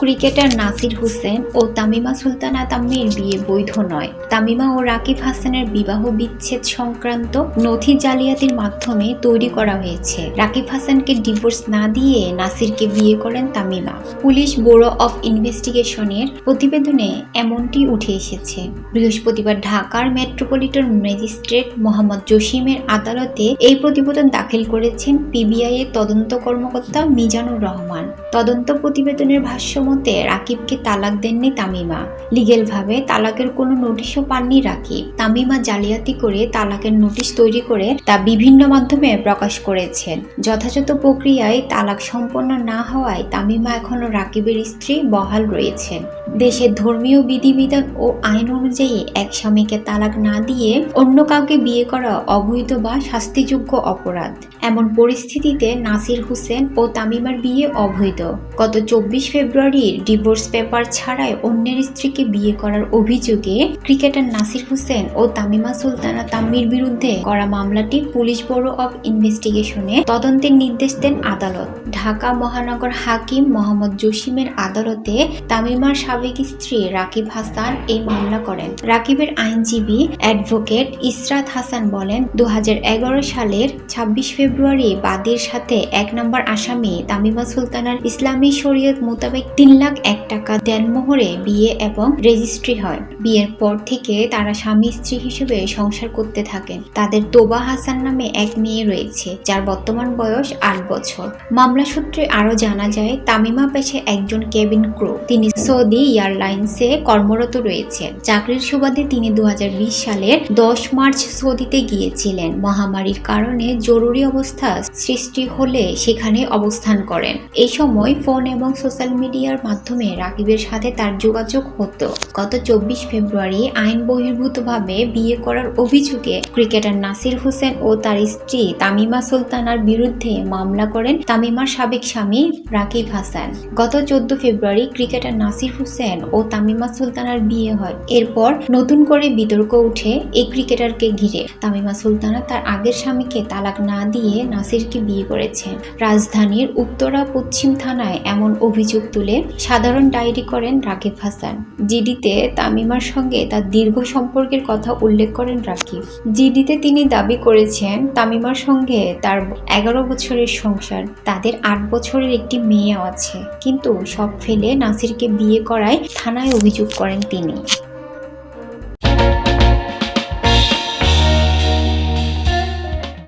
Cricketer Nasir Hossain ও তামিমা সুলতানা তাম্মির বিয়ে বৈধ নয়। তামিমা ও রাকিব হাসানের বিবাহ বিচ্ছেদ সংক্রান্ত নথি জালিয়াতির মাধ্যমে তৈরি করা হয়েছে। রাকিব হাসানকে ডিভোর্স না দিয়ে নাসিরকে বিয়ে করেন তামিমা। পুলিশ ব্যুরো অফ ইনভেস্টিগেশনের প্রতিবেদনে এমনটি উঠে এসেছে। বৃহস্পতিবার ঢাকার মেট্রোপলিটন ম্যাজিস্ট্রেট মোহাম্মদ জসিমের আদালতে এই প্রতিবেদন দাখিল করেছেন পিবিআই এর তদন্ত কর্মকর্তা মিজানুর রহমান। তদন্ত প্রতিবেদনের ভাষ্য মতে রাকিবকে তালাক দেননি তামিমা। লিগেলভাবে তালাকের কোনো নোটিশও পাননি রাকিব। তামিমা জালিয়াতি করে তালাকের নোটিশ তৈরি করে তা বিভিন্ন মাধ্যমে প্রকাশ করেছেন। যথাযথ প্রক্রিয়ায় তালাক সম্পন্ন না হওয়ায় তামিমা এখনো রাকিবের স্ত্রী বহাল রয়েছেন। দেশের ধর্মীয় বিধিবিধান ও আইন অনুযায়ী এক স্বামীকে তালাক না দিয়ে অন্য কাউকে বিয়ে করা অবৈধ বা শাস্তিযোগ্য অপরাধ। এমন পরিস্থিতিতে নাসির হোসেন ও তামিমার বিয়ে অবৈধ। গত 24 ফেব্রুয়ারির ডিভোর্স পেপার ছাড়াই অন্যের স্ত্রীকে বিয়ে করার অভিযোগে ক্রিকেটার নাসির হোসেন ও তামিমা সুলতানা তাম্মির বিরুদ্ধে করা মামলাটি পুলিশ ব্যুরো অব ইনভেস্টিগেশনে তদন্তের নির্দেশ দেন আদালত। ঢাকা মহানগর হাকিম মোহাম্মদ জসিমের আদালতে তামিমার সাবেক স্ত্রী রাকিব হাসান এই মামলা করেন। রাকিবের আইনজীবী অ্যাডভোকেট ইসরাত হাসান বলেন, 2011 সালের 26 ফেব্রুয়ারি বাদীর সাথে 1 নম্বর আসামি তামিমা সুলতানার ইসলামী শরীয়ত মোতাবেক 3 লাখ 1 টাকা দেনমোহরে বিয়ে এবং রেজিস্ট্রি হয়। বিয়ের পর থেকে তারা স্বামী স্ত্রী হিসেবে সংসার করতে থাকেন। তাদের তোবা হাসান নামে এক মেয়ে রয়েছে, যার বর্তমান বয়স 8 বছর। মামলা সূত্রে আরো জানা যায়, তামিমা পেশায় একজন কেবিন ক্রু। তিনি সৌদি এয়ারলাইন্সে কর্মরত রয়েছেন। চাকরির সুবাদে তিনি 2020 সালের 10 মার্চ সৌদিতে গিয়েছিলেন। মহামারীর কারণে জরুরি অবস্থা সৃষ্টি হলে সেখানে অবস্থান করেন। এই সময় ফোন এবং সোশ্যাল মিডিয়ার মাধ্যমে রাকিবের সাথে তার যোগাযোগ হতো। গত 24 ফেব্রুয়ারি আইন বহির্ভূতভাবে বিয়ে করার অভিযোগে ক্রিকেটার নাসির হোসেন ও তার স্ত্রী তামিমা সুলতানার বিরুদ্ধে মামলা করেন তামিমার সাবেক স্বামী রাকিব হাসান। গত 14 ফেব্রুয়ারি ক্রিকেটার নাসির হোসেন ও তামিমা সুলতানার বিয়ে হয়। এরপর নতুন করে বিতর্ক উঠে এই ক্রিকেটারকে ঘিরে। তামিমা সুলতানা তার আগের স্বামীকে তালাক না দিয়ে নাসিরকে বিয়ে করেছেন। রাজধানীর উত্তরা পশ্চিম থানায় এমন অভিযোগ তুলে সাধারণ ডায়েরি করেন রাকিব হাসান। জিডিতে তামিমার সঙ্গে তার দীর্ঘ সম্পর্কের কথা উল্লেখ করেন রাকিব। জিডিতে তিনি দাবি করেছেন, তামিমার সঙ্গে তার 11 বছরের সংসার, তাদের 8 বছরের একটি মেয়ে আছে। কিন্তু সব ফেলে নাসিরকে বিয়ে করায় থানায় অভিযোগ করেন তিনি।